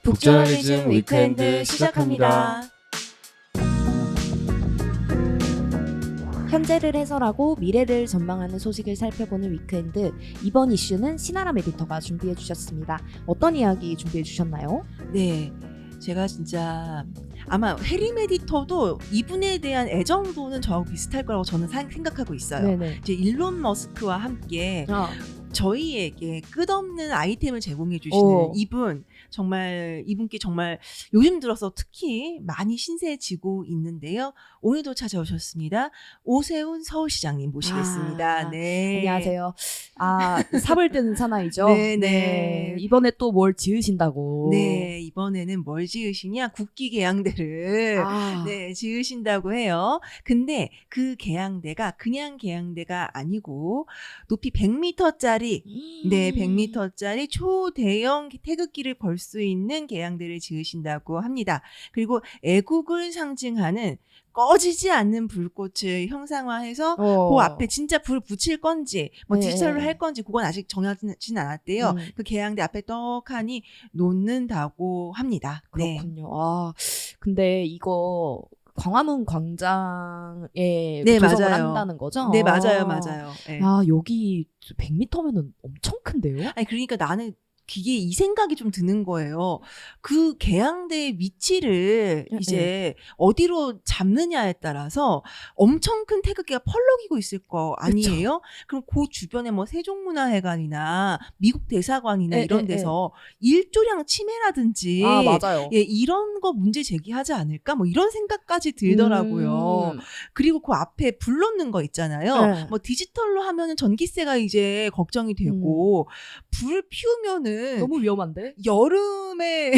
북저널리즘 위크엔드 시작합니다. 현재를 해설하고 미래를 전망하는 소식을 살펴보는 위크엔드. 이번 이슈는 신아람 에디터가 준비해 주셨습니다. 어떤 이야기 준비해 주셨나요? 네, 제가 진짜 아마 해림 에디터도 이분에 대한 애정도는 저하고 비슷할 거라고 저는 생각하고 있어요. 네네. 이제 일론 머스크와 함께 저희에게 끝없는 아이템을 제공해 주시는 이분께 정말 요즘 들어서 특히 많이 신세지고 있는데요. 오늘도 찾아오셨습니다. 오세훈 서울시장님 모시겠습니다. 네. 안녕하세요. 삽을 뜨는 사나이죠. 네. 이번에 또 뭘 지으신다고. 네, 이번에는 뭘 지으시냐? 국기 계양대를 지으신다고 해요. 근데 그 계양대가 그냥 계양대가 아니고 높이 100m짜리 100m짜리 초대형 태극기를 걸 수 있는 계양대를 지으신다고 합니다. 그리고 애국을 상징하는 꺼지지 않는 불꽃을 형상화해서 그 앞에 진짜 불 붙일 건지 디지털로 할 건지 그건 아직 정해지진 않았대요. 그 계양대 앞에 떡하니 놓는다고 합니다. 그렇군요. 근데 이거 광화문 광장에 네, 조성을 맞아요. 한다는 거죠? 네, 맞아요. 네. 여기 100m면은 엄청 큰데요? 아니, 그러니까 나는 이게 이 생각이 좀 드는 거예요. 그 계양대의 위치를 이제 어디로 잡느냐에 따라서 엄청 큰 태극기가 펄럭이고 있을 거 아니에요? 그럼 그 주변에 뭐 세종문화회관이나 미국 대사관이나 이런 데서 일조량 침해라든지 맞아요. 이런 거 문제 제기하지 않을까? 뭐 이런 생각까지 들더라고요. 그리고 그 앞에 불 놓는 거 있잖아요. 뭐 디지털로 하면은 전기세가 이제 걱정이 되고 불 피우면은 너무 위험한데? 여름에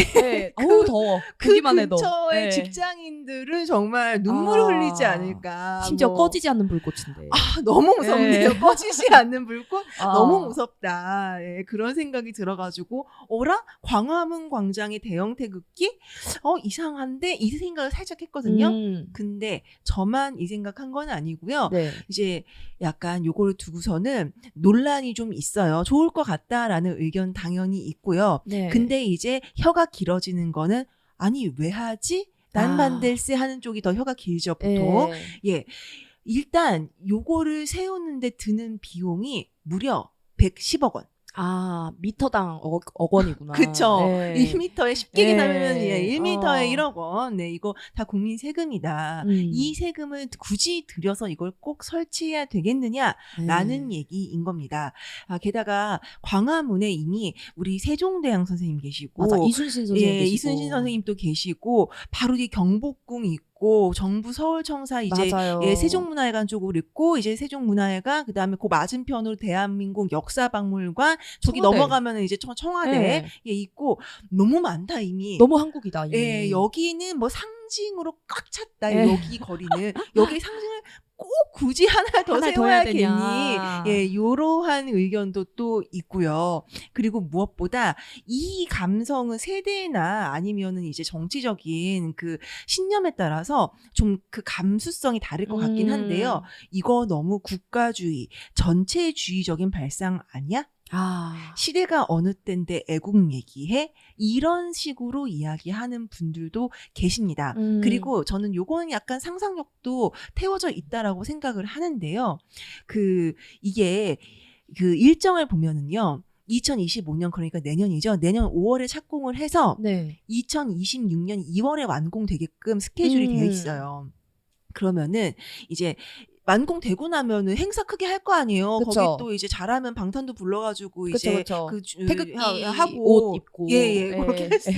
어우 더워. 보기만 해도. 근처의 직장인들은 정말 눈물을 흘리지 않을까. 심지어 꺼지지 않는 불꽃인데. 너무 무섭네요. 꺼지지 않는 불꽃? 너무 무섭다. 그런 생각이 들어가지고 광화문 광장의 대형 태극기? 이상한데? 이 생각을 살짝 했거든요. 근데 저만 이 생각한 건 아니고요. 이제 약간 요거를 두고서는 논란이 좀 있어요. 좋을 것 같다라는 의견 당연히 있고요. 근데 이제 혀가 길어지는 거는 아니 왜 하지? 난 만들세 하는 쪽이 더 혀가 길죠, 보통. 일단 요거를 세우는데 드는 비용이 무려 110억 원. 미터당 억 원이구나. 그쵸. 1m에 쉽게 계산하면 1m에 1억 원. 이거 다 국민 세금이다. 이 세금을 굳이 들여서 이걸 꼭 설치해야 되겠느냐라는 얘기인 겁니다. 게다가 광화문에 이미 우리 세종대왕 선생님 계시고 이순신 선생님 계시고 이순신 선생님도 계시고 바로 뒤 경복궁 있고 정부 서울청사 이제 세종문화회관 쪽으로 있고 이제 세종문화회관 그다음에 그 맞은편으로 대한민국 역사박물관 저기 넘어가면 이제 청와대에 있고 너무 많다 이미. 너무 한국이다 이미. 여기는 뭐 상징으로 꽉 찼다. 여기 거리는 여기 상징을 꼭 굳이 하나 더 세워야겠니? 요러한 의견도 또 있고요. 그리고 무엇보다 이 감성은 세대나 아니면은 이제 정치적인 그 신념에 따라서 좀 그 감수성이 다를 것 같긴 한데요. 이거 너무 국가주의, 전체주의적인 발상 아니야? 시대가 어느 때인데 애국 얘기해? 이런 식으로 이야기하는 분들도 계십니다. 그리고 저는 요거는 약간 상상력도 태워져 있다라고 생각을 하는데요. 이게 그 일정을 보면은요. 2025년 그러니까 내년이죠. 내년 5월에 착공을 해서 2026년 2월에 완공되게끔 스케줄이 되어 있어요. 그러면은 이제 완공되고 나면은 행사 크게 할 거 아니에요. 그쵸. 거기 또 이제 잘하면 방탄도 불러가지고 이제 태극기 하고 옷 입고 그렇게 할 수.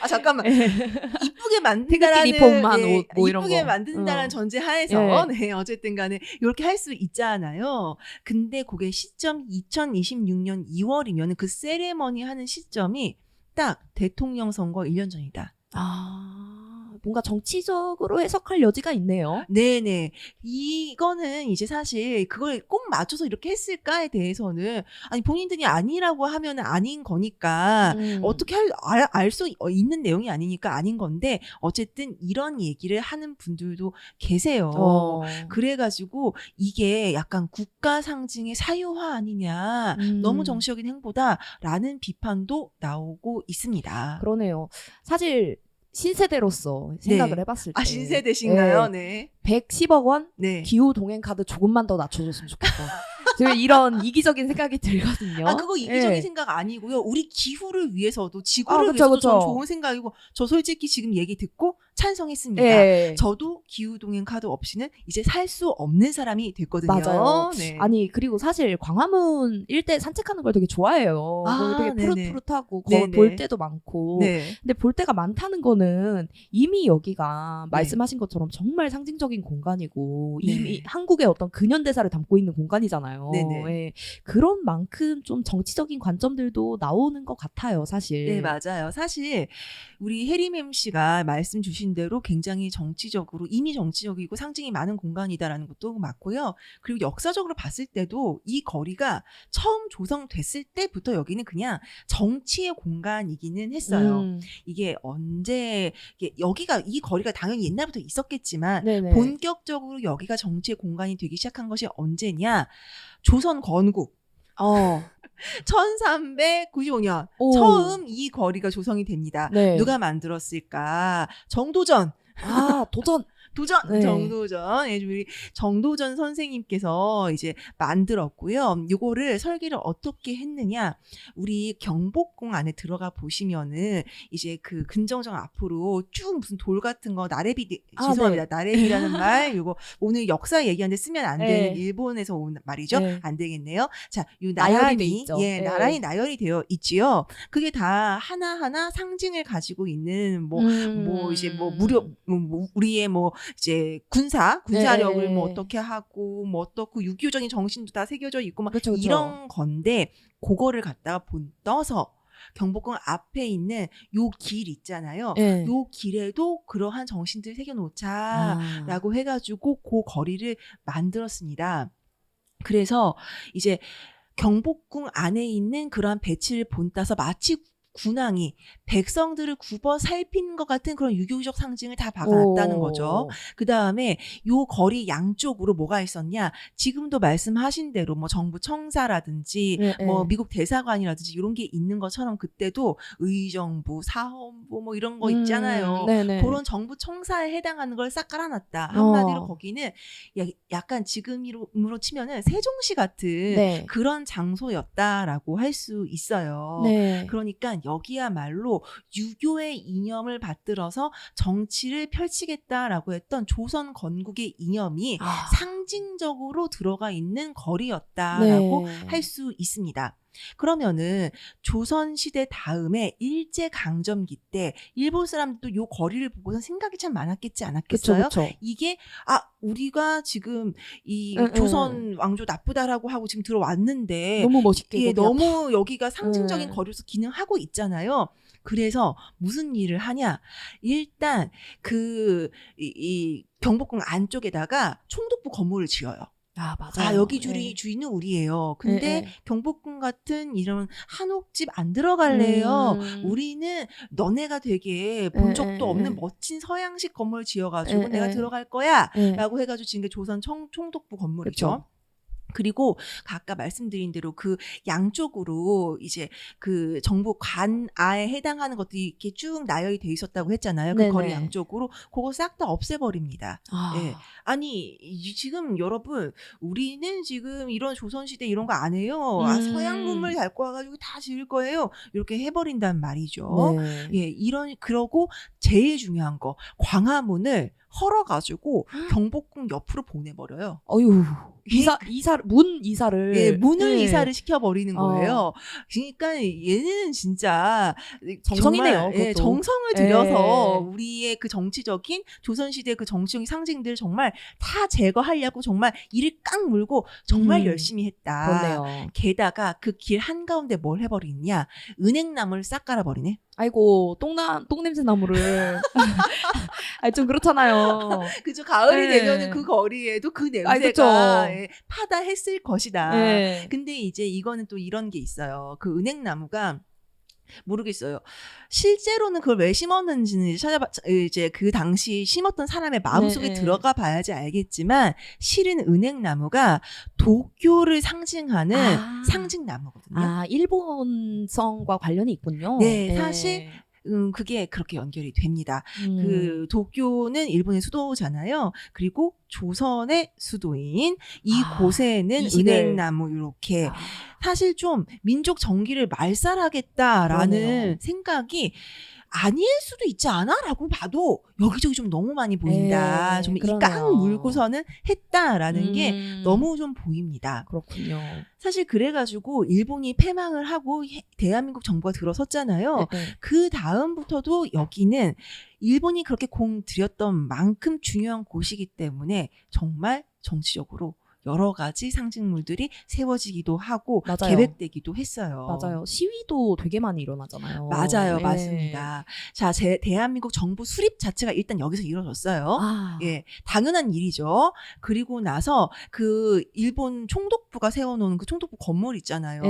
잠깐만 이쁘게 만든다라는 태극기 리폼만 옷 뭐 이런 이쁘게 거. 만든다는 전제 하에서 어쨌든간에 이렇게 할 수 있잖아요. 근데 그게 시점 2026년 2월이면 그 세레머니 하는 시점이 딱 대통령 선거 1년 전이다. 뭔가 정치적으로 해석할 여지가 있네요. 네네. 이거는 이제 사실 그걸 꼭 맞춰서 이렇게 했을까에 대해서는 아니 본인들이 아니라고 하면 아닌 거니까 어떻게 알 수 있는 내용이 아니니까 아닌 건데 어쨌든 이런 얘기를 하는 분들도 계세요. 그래가지고 이게 약간 국가 상징의 사유화 아니냐, 너무 정치적인 행보다라는 비판도 나오고 있습니다. 그러네요. 사실 신세대로서 생각을 네. 해봤을 때 신세대신가요? 네. 110억 원 네. 기후 동행 카드 조금만 더 낮춰줬으면 좋겠다. 지금 이런 이기적인 생각이 들거든요. 그거 이기적인 예. 생각 아니고요. 우리 기후를 위해서도 지구를 그쵸, 위해서도 그쵸. 전 좋은 생각이고 저 솔직히 지금 얘기 듣고 찬성했습니다. 예. 저도 기후동행 카드 없이는 이제 살 수 없는 사람이 됐거든요. 맞아요. 네. 아니 그리고 사실 광화문 일대 산책하는 걸 되게 좋아해요. 되게 네네. 푸릇푸릇하고 네네. 볼 데도 많고. 네. 근데 볼 데가 많다는 거는 이미 여기가 네. 말씀하신 것처럼 정말 상징적인 공간이고 네. 이미 한국의 어떤 근현대사를 담고 있는 공간이잖아요. 네네. 예. 그런 만큼 좀 정치적인 관점들도 나오는 것 같아요, 사실. 네, 맞아요. 사실 우리 해리맴 씨가 말씀 주신 대로 굉장히 정치적으로 이미 정치적이고 상징이 많은 공간이다라는 것도 맞고요. 그리고 역사적으로 봤을 때도 이 거리가 처음 조성됐을 때부터 여기는 그냥 정치의 공간이기는 했어요. 이게 언제 여기가 이 거리가 당연히 옛날부터 있었겠지만 네네. 본격적으로 여기가 정치의 공간이 되기 시작한 것이 언제냐? 조선 건국 1395년 오. 처음 이 거리가 조성이 됩니다. 네. 누가 만들었을까? 정도전. 도전. 네. 정도전. 예, 우리 정도전 선생님께서 이제 만들었고요. 요거를 설계를 어떻게 했느냐? 우리 경복궁 안에 들어가 보시면은 이제 그 근정정 앞으로 쭉 무슨 돌 같은 거 죄송합니다. 네. 나래비라는 말 요거 오늘 역사 얘기하는데 쓰면 안 되는 네. 일본에서 온 말이죠. 네. 안 되겠네요. 자, 요 나열이 돼 나란히 있죠. 예, 네. 나란히 나열이 되어 있지요. 그게 다 하나하나 상징을 가지고 있는 이제 우리의 이제 군사력을 네. 어떻게 하고 어떻고 유교적인 정신도 다 새겨져 있고 그쵸. 이런 건데 그거를 갖다가 떠서 경복궁 앞에 있는 요 길 있잖아요. 네. 요 길에도 그러한 정신들 새겨놓자라고 해가지고 그 거리를 만들었습니다. 그래서 이제 경복궁 안에 있는 그러한 배치를 본따서 마치 군왕이 백성들을 굽어 살핀 것 같은 그런 유교적 상징을 다 박아놨다는 거죠. 그 다음에 요 거리 양쪽으로 뭐가 있었냐? 지금도 말씀하신 대로 정부 청사라든지 미국 대사관이라든지 이런 게 있는 것처럼 그때도 의정부, 사헌부 이런 거 있잖아요. 그런 정부 청사에 해당하는 걸 싹 깔아놨다. 한마디로 거기는 약간 지금으로 치면은 세종시 같은 그런 장소였다라고 할 수 있어요. 그러니까 여기야말로 유교의 이념을 받들어서 정치를 펼치겠다라고 했던 조선 건국의 이념이 상징적으로 들어가 있는 거리였다라고 할 수 있습니다. 그러면은 조선시대 다음에 일제강점기 때 일본 사람도 요 거리를 보고서 생각이 참 많았겠지 않았겠어요? 그쵸. 이게 우리가 지금 이 조선 왕조 나쁘다라고 하고 지금 들어왔는데 너무 멋있게 너무 여기가 상징적인 거리로서 기능하고 있잖아요. 그래서 무슨 일을 하냐? 일단 이 경복궁 안쪽에다가 총독부 건물을 지어요. 맞아요. 여기 주인은 우리예요. 근데 경복궁 같은 이런 한옥집 안 들어갈래요. 우리는 너네가 되게 본 적도 없는 멋진 서양식 건물 지어가지고 내가 들어갈 거야. 라고 해가지고 지은 게 조선 총독부 건물이죠. 그쵸. 그리고 아까 말씀드린 대로 그 양쪽으로 이제 그 정부 관아에 해당하는 것들이 이렇게 쭉 나열이 돼 있었다고 했잖아요. 그 거리 양쪽으로 그거 싹 다 없애버립니다. 예. 아니 지금 여러분 우리는 지금 이런 조선시대 이런 거 안 해요. 서양 문물 밟고 와가지고 다 지을 거예요. 이렇게 해버린단 말이죠. 예, 그러고 제일 중요한 거 광화문을 헐어가지고 경복궁 옆으로 보내버려요. 문 이사를. 문을 이사를 시켜버리는 거예요. 그러니까 얘는 진짜 정성이네요. 정말, 정성을 들여서 우리의 그 정치적인 조선시대 그 정치적인 상징들 정말 다 제거하려고 정말 이를 꽉 물고 정말 열심히 했다. 그렇네요. 게다가 그 길 한가운데 뭘 해버리냐? 은행나무를 싹 깔아버리네. 아이고 똥냄새 나무를 아니 좀 그렇잖아요. 그죠. 가을이 네. 되면은 그 거리에도 그 아이, 그쵸. 냄새가 예, 파다했을 것이다. 네. 근데 이제 이거는 또 이런 게 있어요. 그 은행나무가 모르겠어요. 실제로는 그걸 왜 심었는지는 이제 그 당시 심었던 사람의 마음속에 네, 네. 들어가 봐야지 알겠지만 실은 은행나무가 도쿄를 상징하는 상징나무거든요. 아, 일본성과 관련이 있군요. 네, 사실 그게 그렇게 연결이 됩니다. 그 도쿄는 일본의 수도잖아요. 그리고 조선의 수도인 이곳에는 이 시대. 은행나무 이렇게 사실 좀 민족 정기를 말살하겠다라는 그러네요. 생각이 아닐 수도 있지 않아라고 봐도 여기저기 좀 너무 많이 보인다. 네, 좀 이 그러네요. 깡 물고서는 했다라는 게 너무 좀 보입니다. 그렇군요. 사실 그래가지고 일본이 패망을 하고 대한민국 정부가 들어섰잖아요. 네. 그 다음부터도 여기는 일본이 그렇게 공 들였던 만큼 중요한 곳이기 때문에 정말 정치적으로 여러 가지 상징물들이 세워지기도 하고 맞아요. 계획되기도 했어요. 맞아요. 시위도 되게 많이 일어나잖아요. 맞아요. 네. 맞습니다. 자, 대한민국 정부 수립 자체가 일단 여기서 이루어졌어요. 아, 예, 당연한 일이죠. 그리고 나서 그 일본 총독부가 세워놓은 그 총독부 건물 있잖아요. 네.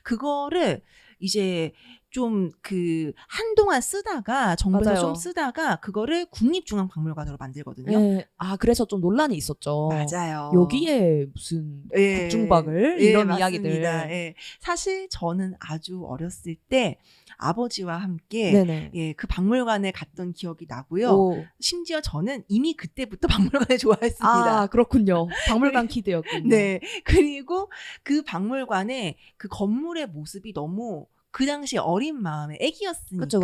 그거를 이제 좀 그 한동안 쓰다가 정부에서 맞아요. 좀 쓰다가 그거를 국립중앙박물관으로 만들거든요. 네. 아, 그래서 좀 논란이 있었죠. 맞아요. 여기에 무슨 예, 국중박을 예, 이런 맞습니다. 이야기들. 예. 사실 저는 아주 어렸을 때 아버지와 함께 네네. 예, 그 박물관에 갔던 기억이 나고요. 오. 심지어 저는 이미 그때부터 박물관을 좋아했습니다. 아, 그렇군요. 박물관 키드였군요. 네. 그리고 그 박물관에 그 건물의 모습이 너무 그 당시 어린 마음에 애기였으니까 그쵸.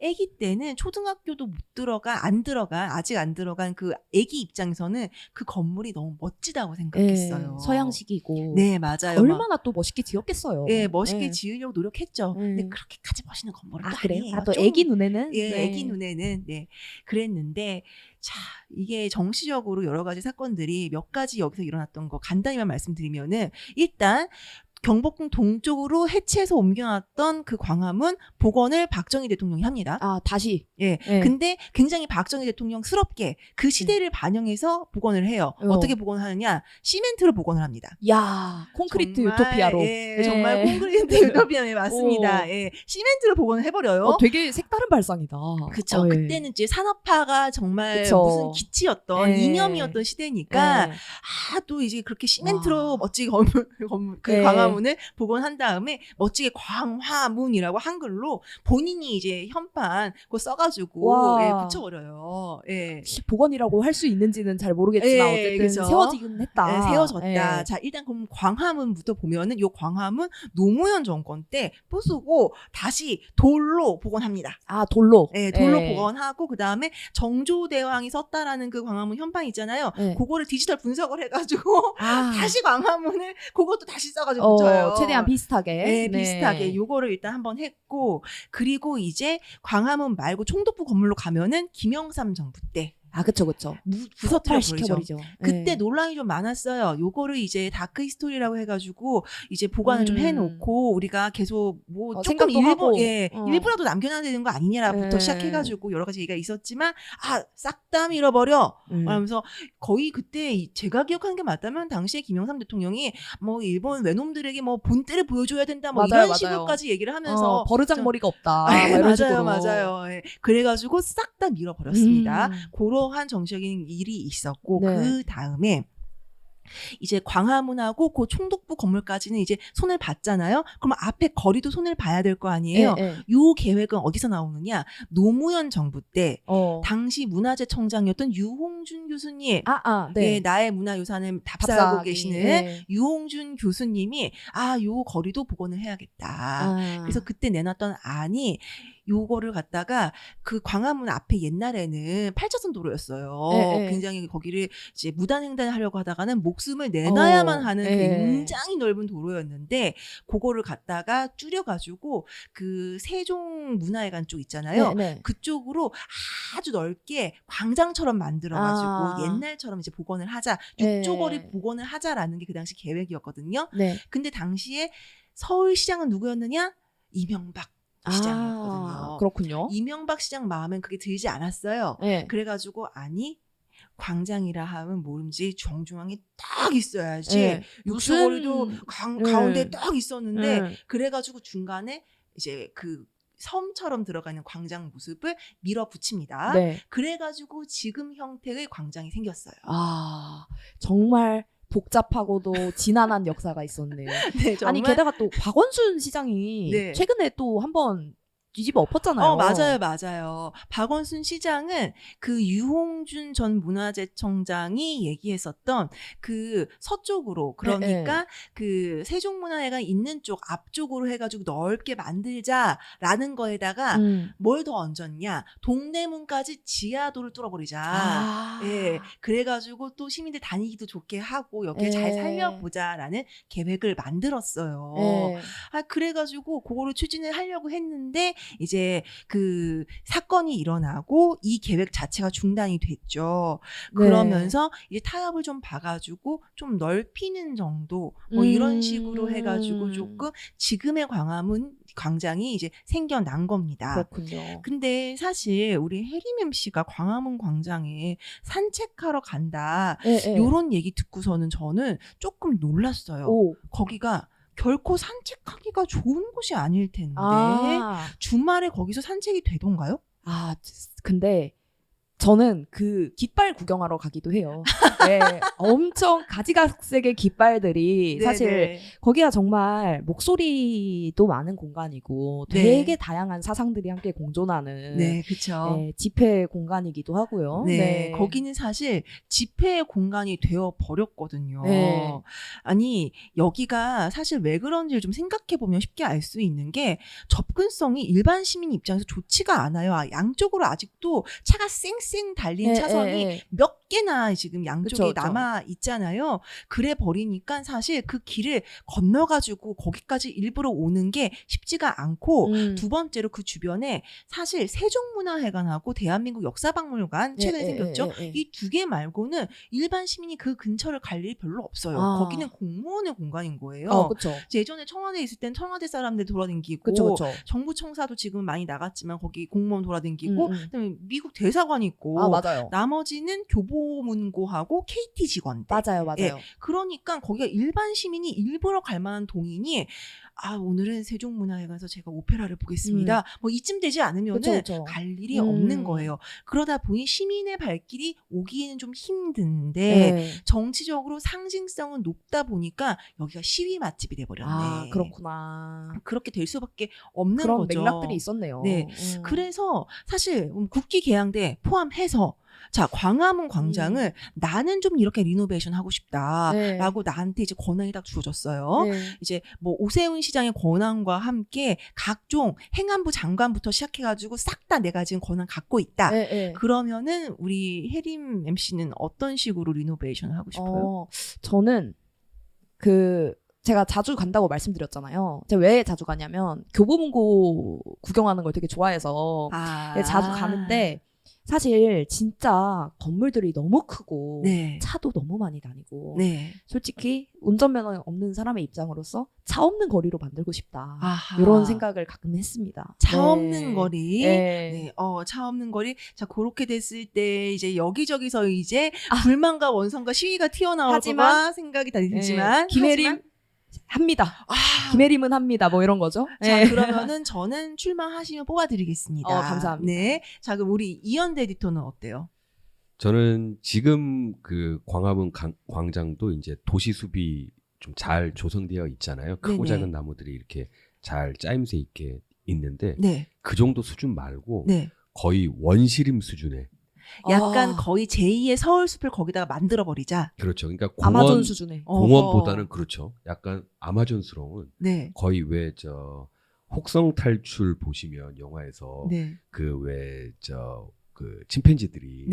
애기 때는 초등학교도 못 들어가 아직 안 들어간 그 애기 입장에서는 그 건물이 너무 멋지다고 생각했어요. 서양식이고. 네, 맞아요. 얼마나 또 멋있게 지었겠어요. 예, 멋있게 네. 지으려고 노력했죠. 근데 그렇게까지 멋있는 건물은 아, 또 그래요? 아니에요. 아, 또 좀, 애기 눈에는? 예, 네. 애기 눈에는 네, 그랬는데 자, 이게 정치적으로 여러 가지 사건들이 몇 가지 여기서 일어났던 거 간단히만 말씀드리면은 일단 경복궁 동쪽으로 해체해서 옮겨놨던 그 광화문 복원을 박정희 대통령이 합니다. 아, 다시. 예. 네. 근데 굉장히 박정희 대통령스럽게 그 시대를 반영해서 복원을 해요. 어떻게 복원을 하느냐? 시멘트로 복원을 합니다. 야, 콘크리트 정말, 유토피아로. 예, 정말 콘크리트 유토피아에 맞습니다. 예. 시멘트로 복원을 해버려요. 되게 색다른 발상이다. 그쵸. 예. 그때는 이제 산업화가 정말 그쵸. 무슨 기치였던 예. 이념이었던 시대니까 예. 또 이제 그렇게 시멘트로 와. 멋지게 그 예. 광화문을 복원한 다음에 멋지게 광화문이라고 한글로 본인이 이제 현판 그거 써가지고 와. 예, 붙여버려요. 예. 복원이라고 할 수 있는지는 잘 모르겠지만 예, 어쨌든 그죠. 세워지긴 했다. 네, 세워졌다. 예. 자, 일단 그럼 광화문부터 보면은 요 광화문 노무현 정권 때 부수고 다시 돌로 복원합니다. 아, 돌로. 네, 돌로 예. 복원하고 그 다음에 정조대왕이 썼다라는 그 광화문 현판 있잖아요. 예. 그거를 디지털 분석을 해가지고 아, 다시 광화문을 그것도 다시 써가지고 붙여요. 최대한 비슷하게. 네, 비슷하게 요거를 일단 한번 했고 그리고 이제 광화문 말고 총독부 건물로 가면은 김영삼 정부 때 아, 그쵸. 부서뜨려 버리죠. 시켜버리죠. 그때 예. 논란이 좀 많았어요. 요거를 이제 다크 히스토리라고 해가지고 이제 보관을 좀 해놓고 우리가 계속 뭐 조금 생각도 하고. 일부라도 남겨놔야 되는 거 아니냐부터 예. 시작해가지고 여러 가지 얘기가 있었지만 싹 다 밀어버려. 음. 하면서 거의 그때 제가 기억하는 게 맞다면 당시에 김영삼 대통령이 뭐 일본 외놈들에게 뭐 본때를 보여줘야 된다 뭐 맞아요, 이런 식으로까지 얘기를 하면서 버르장머리가 없다. 아, 막 이런 식으로. 맞아요. 예. 그래가지고 싹 다 밀어버렸습니다. 음. 그러한 정치적인 일이 있었고 네. 그 다음에 이제 광화문하고 그 총독부 건물까지는 이제 손을 봤잖아요. 그럼 앞에 거리도 손을 봐야 될 거 아니에요. 예. 요 계획은 어디서 나오느냐? 노무현 정부 때 어. 당시 문화재청장이었던 유홍준 교수님, 네. 예, 나의 문화유산을 답사하고 답사하기. 계시는 예. 유홍준 교수님이 요 거리도 복원을 해야겠다. 그래서 그때 내놨던 안이 요거를 갖다가 그 광화문 앞에 옛날에는 8차선 도로였어요. 예, 예. 굉장히 거기를 이제 무단횡단을 하려고 하다가는 목숨을 내놔야만 하는 예. 굉장히 넓은 도로였는데 그거를 갖다가 줄여가지고 그 세종 문화회관 쪽 있잖아요. 네. 그쪽으로 아주 넓게 광장처럼 만들어가지고 옛날처럼 이제 복원을 하자. 육조 거리 복원을 하자라는 게 그 당시 계획이었거든요. 네. 근데 당시에 서울시장은 누구였느냐? 이명박 시장이었거든요. 그렇군요. 이명박 시장 마음엔 그게 들지 않았어요. 네. 그래가지고 아니 광장이라 하면 모름지 정중앙에 딱 있어야지. 네. 육수거리도 네. 가운데 딱 있었는데 네. 그래가지고 중간에 이제 그 섬처럼 들어가는 광장 모습을 밀어붙입니다. 네. 그래가지고 지금 형태의 광장이 생겼어요. 정말 복잡하고도 지난한 역사가 있었네요. 네, 정말. 아니 게다가 또 박원순 시장이 네. 최근에 또 한번 뒤집어 엎었잖아요. 맞아요. 박원순 시장은 그 유홍준 전 문화재청장이 얘기했었던 그 서쪽으로 그러니까 그 세종문화회관 있는 쪽 앞쪽으로 해가지고 넓게 만들자라는 거에다가 뭘 더 얹었냐 동대문까지 지하도를 뚫어버리자. 예, 그래가지고 또 시민들 다니기도 좋게 하고 여기에 잘 살려보자라는 계획을 만들었어요. 그래가지고 그거를 추진을 하려고 했는데 이제 그 사건이 일어나고 이 계획 자체가 중단이 됐죠. 그러면서 이제 타협을 좀 봐가지고 좀 넓히는 정도 뭐 이런 식으로 해가지고 조금 지금의 광화문 광장이 이제 생겨난 겁니다. 그렇군요. 근데 사실 우리 혜림 MC가 광화문 광장에 산책하러 간다 이런 얘기 듣고서는 저는 조금 놀랐어요. 거기가 결코 산책하기가 좋은 곳이 아닐 텐데 주말에 거기서 산책이 되던가요? 근데 저는 그 깃발 구경하러 가기도 해요. 네, 엄청 가지각색의 깃발들이 사실 거기가 정말 목소리도 많은 공간이고 되게 다양한 사상들이 함께 공존하는 그렇죠. 집회 공간이기도 하고요. 거기는 사실 집회의 공간이 되어 버렸거든요. 아니 여기가 사실 왜 그런지를 좀 생각해 보면 쉽게 알 수 있는 게 접근성이 일반 시민 입장에서 좋지가 않아요. 양쪽으로 아직도 차가 쌩쌩 달린 차선이 몇 개나 지금 양쪽에 남아 있잖아요. 그래 버리니까 사실 그 길을 건너가지고 거기까지 일부러 오는 게 쉽지가 않고 두 번째로 그 주변에 사실 세종문화회관하고 대한민국 역사박물관 최근에 생겼죠. 이 두 개 말고는 일반 시민이 그 근처를 갈 일이 별로 없어요. 거기는 공무원의 공간인 거예요. 예전에 청와대에 있을 땐 청와대 사람들 돌아다니고 정부 청사도 지금 많이 나갔지만 거기 공무원 돌아다니고 그다음에 미국 대사관 있고 나머지는 교보문고하고 KT 직원들. 맞아요. 그러니까 거기가 일반 시민이 일부러 갈 만한 동인이 오늘은 세종문화회관에서 제가 오페라를 보겠습니다. 뭐 이쯤 되지 않으면은 갈 일이 없는 거예요. 그러다 보니 시민의 발길이 오기에는 좀 힘든데 정치적으로 상징성은 높다 보니까 여기가 시위 맛집이 돼버렸네. 그렇구나. 그렇게 될 수밖에 없는 그런 거죠. 맥락들이 있었네요. 그래서 사실 국기 개항대 포함해서 자 광화문 광장을 나는 좀 이렇게 리노베이션 하고 싶다라고 나한테 이제 권한이 딱 주어졌어요. 이제 뭐 오세훈 시장의 권한과 함께 각종 행안부 장관부터 시작해가지고 싹 다 내가 지금 권한 갖고 있다. 그러면은 우리 혜림 MC는 어떤 식으로 리노베이션을 하고 싶어요? 저는 제가 자주 간다고 말씀드렸잖아요. 제가 왜 자주 가냐면 교보문고 구경하는 걸 되게 좋아해서 자주 가는데 사실 진짜 건물들이 너무 크고 차도 너무 많이 다니고 솔직히 운전면허 없는 사람의 입장으로서 차 없는 거리로 만들고 싶다. 이런 생각을 가끔 했습니다. 차 없는 거리. 차 없는 거리. 자, 그렇게 됐을 때 이제 여기저기서 이제 불만과 원성과 시위가 튀어나올까 생각이 다 들지만 김혜림 합니다. 김혜림은 합니다. 뭐 이런 거죠. 자, 그러면은 저는 출마하시면 뽑아드리겠습니다. 감사합니다. 자, 그럼 우리 이현대 에디터는 어때요? 저는 지금 그 광화문 광장도 이제 도시 숲이 좀 잘 조성되어 있잖아요. 크고 작은 나무들이 이렇게 잘 짜임새 있게 있는데 그 정도 수준 말고 거의 원시림 수준의 약간 거의 제2의 서울숲을 거기다가 만들어버리자. 그렇죠. 그러니까 아마존 수준의 공원보다는 그렇죠. 약간 아마존스러운 거의 왜 혹성 탈출 보시면 영화에서 그 침팬지들이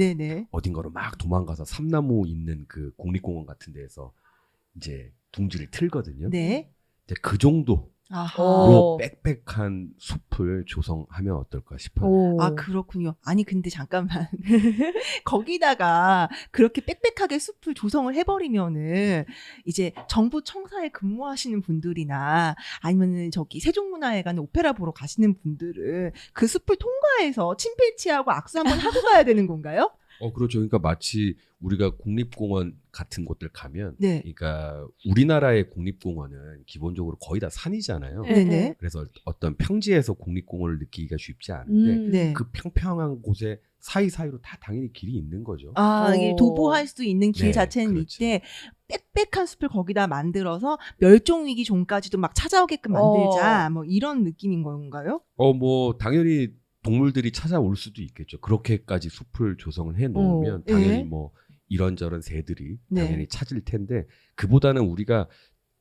어딘가로 막 도망가서 삼나무 있는 그 국립공원 같은 데에서 이제 둥지를 틀거든요. 이제 그 정도 로 빽빽한 숲을 조성하면 어떨까 싶어요. 아, 그렇군요. 아니, 근데 잠깐만. 거기다가 그렇게 빽빽하게 숲을 조성을 해버리면은 이제 정부 청사에 근무하시는 분들이나 아니면은 저기 세종문화회관에 오페라 보러 가시는 분들은 그 숲을 통과해서 친필치하고 악수 한번 하고 가야 되는 건가요? 그렇죠. 그러니까 마치 우리가 국립공원 같은 곳들 가면, 네. 그러니까 우리나라의 국립공원은 기본적으로 거의 다 산이잖아요. 네네. 그래서 어떤 평지에서 국립공원을 느끼기가 쉽지 않은데 네. 그 평평한 곳에 사이사이로 다 당연히 길이 있는 거죠. 아, 이게 도보할 수 있는 길 네, 자체는 그렇죠. 있대. 빽빽한 숲을 거기다 만들어서 멸종위기 종까지도 막 찾아오게끔 만들자. 뭐 이런 느낌인 건가요? 뭐 당연히 동물들이 찾아올 수도 있겠죠. 그렇게까지 숲을 조성을 해 놓으면 당연히 네. 뭐 이런저런 새들이 네. 당연히 찾을 텐데, 그보다는 우리가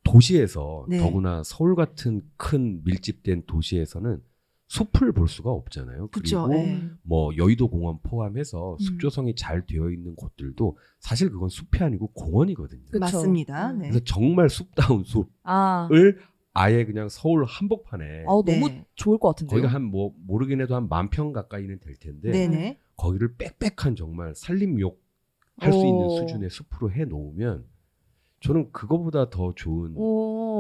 도시에서 네. 더구나 서울 같은 큰 밀집된 도시에서는 숲을 볼 수가 없잖아요. 그렇죠. 그리고 네. 뭐 여의도 공원 포함해서 숲 조성이 잘 되어 있는 곳들도 사실 그건 숲이 아니고 공원이거든요. 그쵸. 맞습니다. 네. 그래서 정말 숲다운 숲을 아예 그냥 서울 한복판에 너무 네. 좋을 것 같은데요. 거기가 한 뭐 모르긴 해도 한 10,000평 가까이는 될 텐데 네네. 거기를 빽빽한 정말 산림욕 할 수 있는 수준의 숲으로 해 놓으면 저는 그거보다 더 좋은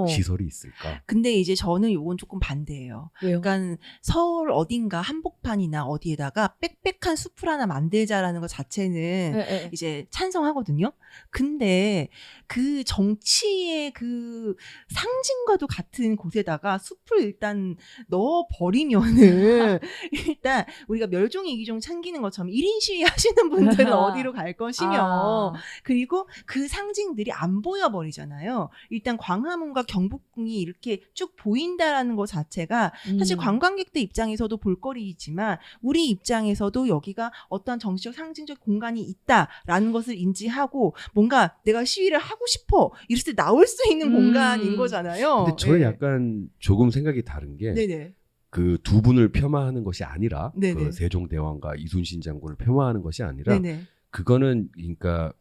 시설이 있을까? 근데 이제 저는 요건 조금 반대예요. 왜요? 그러니까 서울 어딘가 한복판이나 어디에다가 빽빽한 숲을 하나 만들자라는 것 자체는 이제 찬성하거든요. 근데 그 정치의 그 상징과도 같은 곳에다가 숲을 일단 넣어버리면은 일단 우리가 멸종위기종 챙기는 것처럼 1인 시위 하시는 분들은 어디로 갈 것이며 그리고 그 상징들이 안 보여버리잖아요. 일단 광화문과 경복궁이 이렇게 쭉 보인다라는 것 자체가 사실 관광객들 입장에서도 볼거리이지만 우리 입장에서도 여기가 어떤 정치적 상징적 공간이 있다라는 것을 인지하고 뭔가 내가 시위를 하고 싶어 이랬을 때 나올 수 있는 공간인 거잖아요. 근데 저는 약간 조금 생각이 다른 게 네네. 그 두 분을 폄하하는 것이 아니라 네네. 그 세종대왕과 이순신 장군을 폄하하는 것이 아니라 네네. 그거는 그러니까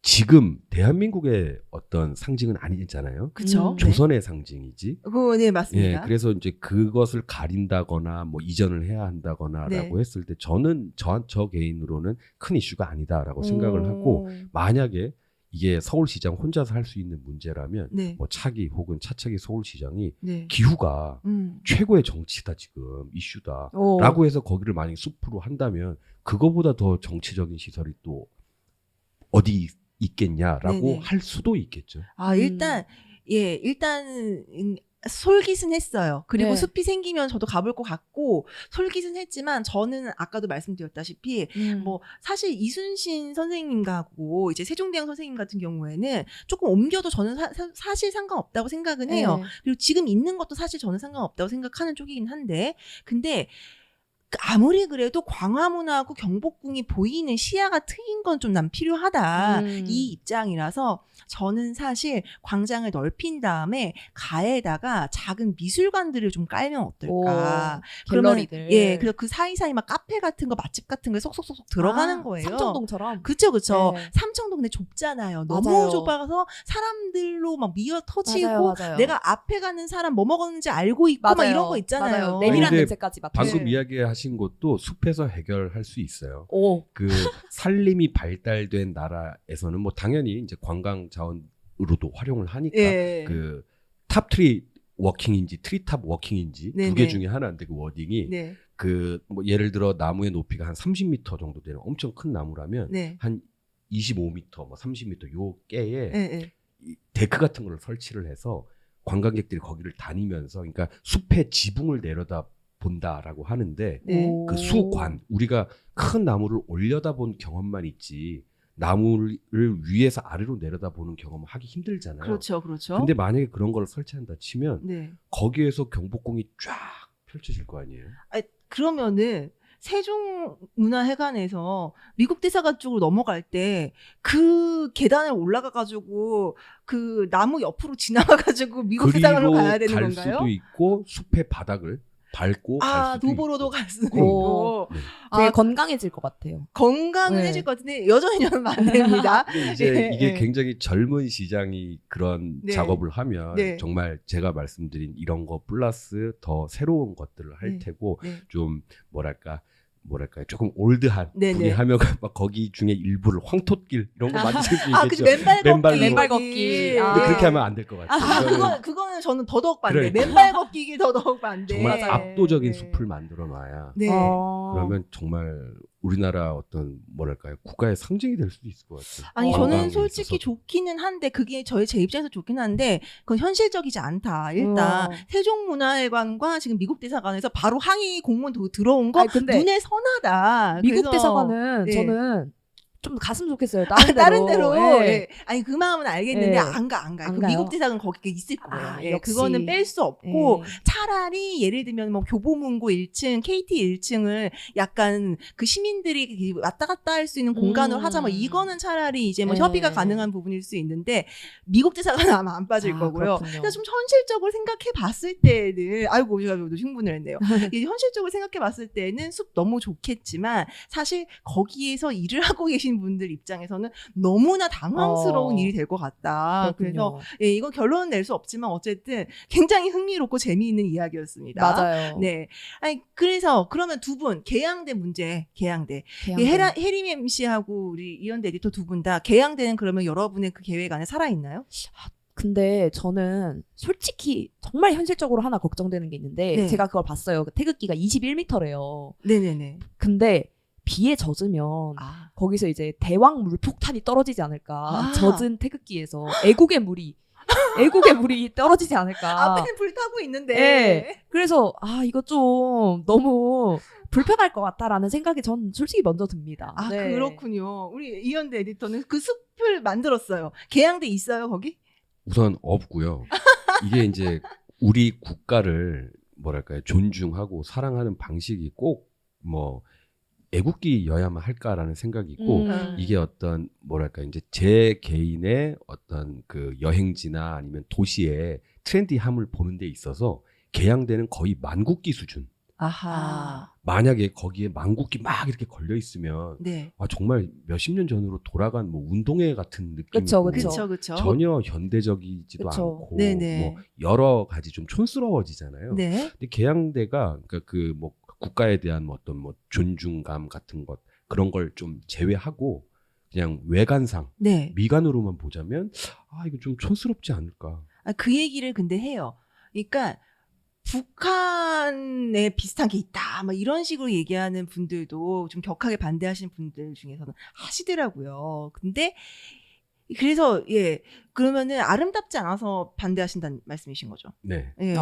지금 대한민국의 어떤 상징은 아니잖아요. 그렇죠. 조선의 상징이지. 네, 맞습니다. 그래서 이제 그것을 가린다거나 뭐 이전을 해야 한다거나라고 했을 때 저는 저 개인으로는 큰 이슈가 아니다라고 생각을 하고, 만약에 이게 서울시장 혼자서 할 수 있는 문제라면 뭐 차기 혹은 차차기 서울시장이 기후가 최고의 정치다 지금 이슈다라고 해서 거기를 만약에 숲으로 한다면 그거보다 더 정치적인 시설이 또 어디 있겠냐라고 할 수도 있겠죠. 일단 솔깃은 했어요. 그리고 숲이 생기면 저도 가볼 것 같고 솔깃은 했지만 저는 아까도 말씀드렸다시피 뭐 사실 이순신 선생님하고 이제 세종대왕 선생님 같은 경우에는 조금 옮겨도 저는 사실 상관없다고 생각은 해요. 그리고 지금 있는 것도 사실 저는 상관없다고 생각하는 쪽이긴 한데 근데 아무리 그래도 광화문하고 경복궁이 보이는 시야가 트인 건 좀 난 필요하다. 이 입장이라서 저는 사실 광장을 넓힌 다음에 가에다가 작은 미술관들을 좀 깔면 어떨까. 갤러리들. 그래서 그 사이사이 막 카페 같은 거 맛집 같은 거 쏙쏙쏙 들어가는 거예요. 삼청동처럼. 그쵸. 삼청동 근데 좁잖아요. 너무 좁아서 사람들로 막 미어 터지고 맞아요. 내가 앞에 가는 사람 뭐 먹었는지 알고 있고 막 이런 거 있잖아요. 내밀한 냄새까지 맡아. 방금 이야기하신 것도 숲에서 해결할 수 있어요. 그 산림이 발달된 나라에서는 뭐 당연히 이제 관광 자원으로도 활용을 하니까 그 탑트리 워킹인지 트리탑 워킹인지 두 개 중에 하나인데 그 워딩이 그 뭐 예를 들어 나무의 높이가 한 30m 정도 되는 엄청 큰 나무라면 한 25m, 뭐 30m 요 깨에 데크 같은 걸 설치를 해서 관광객들이 거기를 다니면서 그러니까 숲의 지붕을 내려다 본다라고 하는데 그 수관 우리가 큰 나무를 올려다본 경험만 있지 나무를 위에서 아래로 내려다보는 경험을 하기 힘들잖아요. 그렇죠. 근데 만약에 그런 걸 설치한다 치면 거기에서 경복궁이 쫙 펼쳐질 거 아니에요. 그러면은 세종문화회관에서 미국 대사관 쪽으로 넘어갈 때 그 계단을 올라가가지고 그 나무 옆으로 지나가가지고 미국 대사관으로 가야 되는 건가요? 갈 수도 있고 숲의 바닥을 밝고 갈 수도 도보로도 있고. 갈 수도 오. 있고 되게 건강해질 것 같아요. 건강은 네. 해질 것 같은데 여전히 저는 안 됩니다. 근데 이제 네, 이게 네. 굉장히 젊은 시장이 그런 네. 작업을 하면 네. 정말 제가 말씀드린 이런 거 플러스 더 새로운 것들을 할 네. 테고 네. 좀 뭐랄까요 조금 올드한 네, 분이 네. 하면 막 거기 중에 일부를 황토길 이런 거 만들 수 그죠. 있겠죠. 맨발 걷기. 걷기. 근데 아. 그렇게 하면 안 될 것 같아요. 이거는 그거는 저는 더더욱 반대. 그러니까. 맨발 걷기 더더욱 반대. 정말 맞아요. 압도적인 네. 숲을 만들어 놔야 네. 그러면 정말 우리나라 어떤 뭐랄까요 국가의 상징이 될 수도 있을 것 같아요. 아니 관광에 저는 솔직히 있어서. 좋기는 한데 그게 제 입장에서 좋긴 한데 그건 현실적이지 않다. 일단 세종문화회관과 지금 미국 대사관에서 바로 항의 공문 들어온 거 아니, 근데 눈에 선하다. 미국 그래서 대사관은 네. 저는 좀 갔으면 좋겠어요. 다른 데로. 예. 예. 아니 그 마음은 알겠는데 예. 안 가. 그 안 가요? 미국 대사관 거기 있을 거예요. 아, 예. 역시. 그거는 뺄 수 없고 예. 차라리 예를 들면 뭐 교보문고 1층, KT 1층을 약간 그 시민들이 왔다 갔다 할 수 있는 공간으로 하자. 뭐 이거는 차라리 이제 뭐 예. 협의가 가능한 부분일 수 있는데 미국 대사관은 아마 안 빠질 아, 거고요. 그렇군요. 그래서 좀 현실적으로 생각해 봤을 때는 아이고 제가 흉분을 했네요. 이제 현실적으로 생각해 봤을 때는 숲 너무 좋겠지만 사실 거기에서 일을 하고 계신 분들 입장에서는 너무나 당황스러운 일이 될 것 같다. 그래서 예, 이건 결론은 낼 수 없지만 어쨌든 굉장히 흥미롭고 재미있는 이야기였습니다. 맞아요. 네. 아니 그래서 그러면 두 분 개양대 문제, 개양대. 개양대. 해림 MC하고 우리 이현대 에디터 두 분 다 개양대는 그러면 여러분의 그 계획 안에 살아 있나요? 근데 저는 솔직히 정말 현실적으로 하나 걱정되는 게 있는데 네. 제가 그걸 봤어요. 그 태극기가 21m래요. 네네네. 근데 비에 젖으면 거기서 이제 대왕 물폭탄이 떨어지지 않을까. 젖은 태극기에서 애국의 물이 떨어지지 않을까. 앞에는 불 타고 있는데. 네. 그래서 이거 좀 너무 불편할 것 같다라는 생각이 전 솔직히 먼저 듭니다. 네. 그렇군요. 우리 이현대 에디터는 그 숲을 만들었어요. 개양대 있어요 거기? 우선 없고요. 이게 이제 우리 국가를 뭐랄까요 존중하고 사랑하는 방식이 꼭 뭐 애국기여야만 할까라는 생각이 있고 이게 어떤 뭐랄까 이제 제 개인의 어떤 그 여행지나 아니면 도시의 트렌디함을 보는 데 있어서 개양대는 거의 만국기 수준. 만약에 거기에 만국기 막 이렇게 걸려 있으면 네. 정말 몇십 년 전으로 돌아간 뭐 운동회 같은 느낌이고 그렇죠. 전혀 현대적이지도 그쵸. 않고 네네. 뭐 여러 가지 좀 촌스러워지잖아요. 네. 근데 개양대가 그러니까 그 뭐 국가에 대한 뭐 어떤 뭐 존중감 같은 것 그런 걸 좀 제외하고 그냥 외관상 네. 미관으로만 보자면 이거 좀 촌스럽지 않을까. 그 얘기를 근데 해요. 그러니까 북한에 비슷한 게 있다. 막 이런 식으로 얘기하는 분들도 좀 격하게 반대하시는 분들 중에서는 하시더라고요. 근데 그래서 그러면은 아름답지 않아서 반대하신다는 말씀이신 거죠. 네. 예.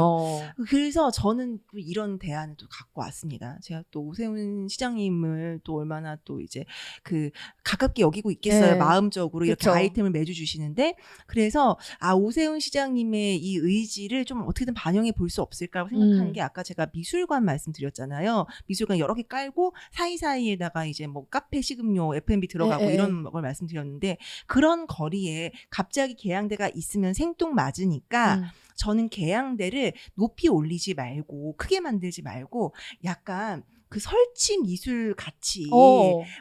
그래서 저는 또 이런 대안을 또 갖고 왔습니다. 제가 또 오세훈 시장님을 또 얼마나 또 이제 그 가깝게 여기고 있겠어요. 네. 마음적으로 이렇게 그쵸. 아이템을 매주 주시는데 그래서 오세훈 시장님의 이 의지를 좀 어떻게든 반영해 볼 수 없을까 생각하는 게 아까 제가 미술관 말씀드렸잖아요. 미술관 여러 개 깔고 사이사이에다가 이제 뭐 카페 식음료, F&B 들어가고 이런 걸 말씀드렸는데 그런 거리에 갑자기 개양대가 있으면 생뚱맞으니까 저는 개양대를 높이 올리지 말고 크게 만들지 말고 약간 그 설치 미술 같이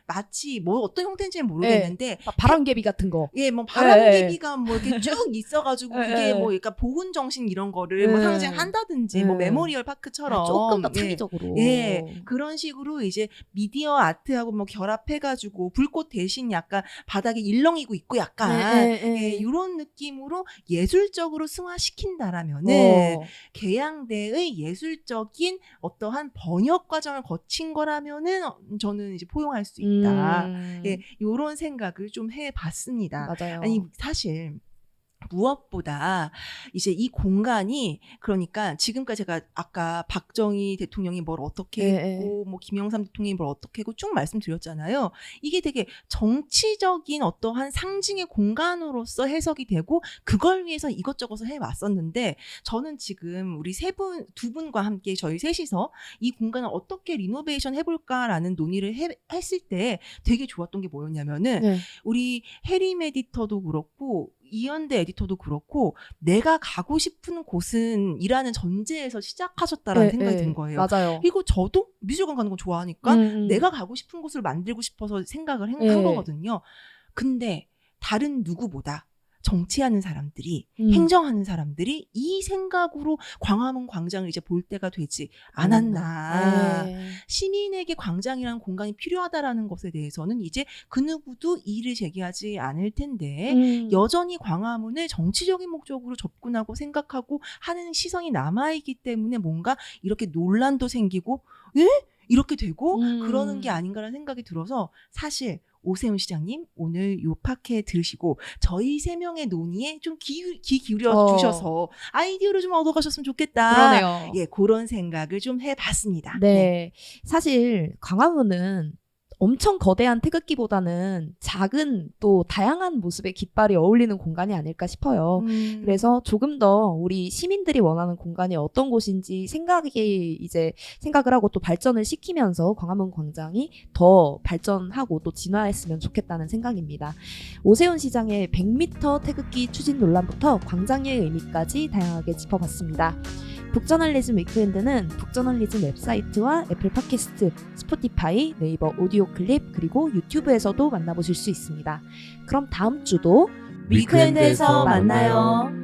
마치 뭐 어떤 형태인지는 모르겠는데 바람개비 같은 거. 뭐 바람개비가 뭐 이렇게 쭉 있어가지고 그게 뭐 약간 보훈 정신 이런 거를 뭐 상징한다든지 뭐 메모리얼 파크처럼 조금 더 창의적으로. 그런 식으로 이제 미디어 아트하고 뭐 결합해가지고 불꽃 대신 약간 바닥에 일렁이고 있고 약간 이런 느낌으로 예술적으로 승화시킨다라면은 개양대의 예술적인 어떠한 번역 과정을 거친 거라면은 저는 이제 포용할 수 있다. 이런 생각을 좀 해봤습니다. 맞아요. 아니 사실 무엇보다 이제 이 공간이 그러니까 지금까지 제가 아까 박정희 대통령이 뭘 어떻게 했고 뭐 김영삼 대통령이 뭘 어떻게 했고 쭉 말씀드렸잖아요. 이게 되게 정치적인 어떠한 상징의 공간으로서 해석이 되고 그걸 위해서 이것저것을 해왔었는데 저는 지금 우리 두 분과 함께 저희 셋이서 이 공간을 어떻게 리노베이션 해볼까라는 논의를 했을 때 되게 좋았던 게 뭐였냐면은 우리 해림 에디터도 그렇고 이현대 에디터도 그렇고 내가 가고 싶은 곳은 이라는 전제에서 시작하셨다라는 생각이 든 거예요. 맞아요. 그리고 저도 미술관 가는 거 좋아하니까 내가 가고 싶은 곳을 만들고 싶어서 생각을 한 거거든요. 근데 다른 누구보다 정치하는 사람들이 행정하는 사람들이 이 생각으로 광화문 광장을 이제 볼 때가 되지 않았나. 시민에게 광장이라는 공간이 필요하다라는 것에 대해서는 이제 그 누구도 이의를 제기하지 않을 텐데 여전히 광화문을 정치적인 목적으로 접근하고 생각하고 하는 시선이 남아있기 때문에 뭔가 이렇게 논란도 생기고 이렇게 되고 그러는 게 아닌가라는 생각이 들어서 사실 오세훈 시장님 오늘 요 팟캐 들으시고 저희 3명의 논의에 좀 귀 기울여 주셔서 아이디어를 좀 얻어가셨으면 좋겠다. 그러네요. 예, 그런 생각을 좀 해봤습니다. 네. 사실 광화문은 엄청 거대한 태극기보다는 작은 또 다양한 모습의 깃발이 어울리는 공간이 아닐까 싶어요. 그래서 조금 더 우리 시민들이 원하는 공간이 어떤 곳인지 생각을 하고 또 발전을 시키면서 광화문 광장이 더 발전하고 또 진화했으면 좋겠다는 생각입니다. 오세훈 시장의 100m 태극기 추진 논란부터 광장의 의미까지 다양하게 짚어봤습니다. 북저널리즘 위크엔드는 북저널리즘 웹사이트와 애플 팟캐스트, 스포티파이, 네이버 오디오 클립 그리고 유튜브에서도 만나보실 수 있습니다. 그럼 다음 주도 위크엔드에서 만나요.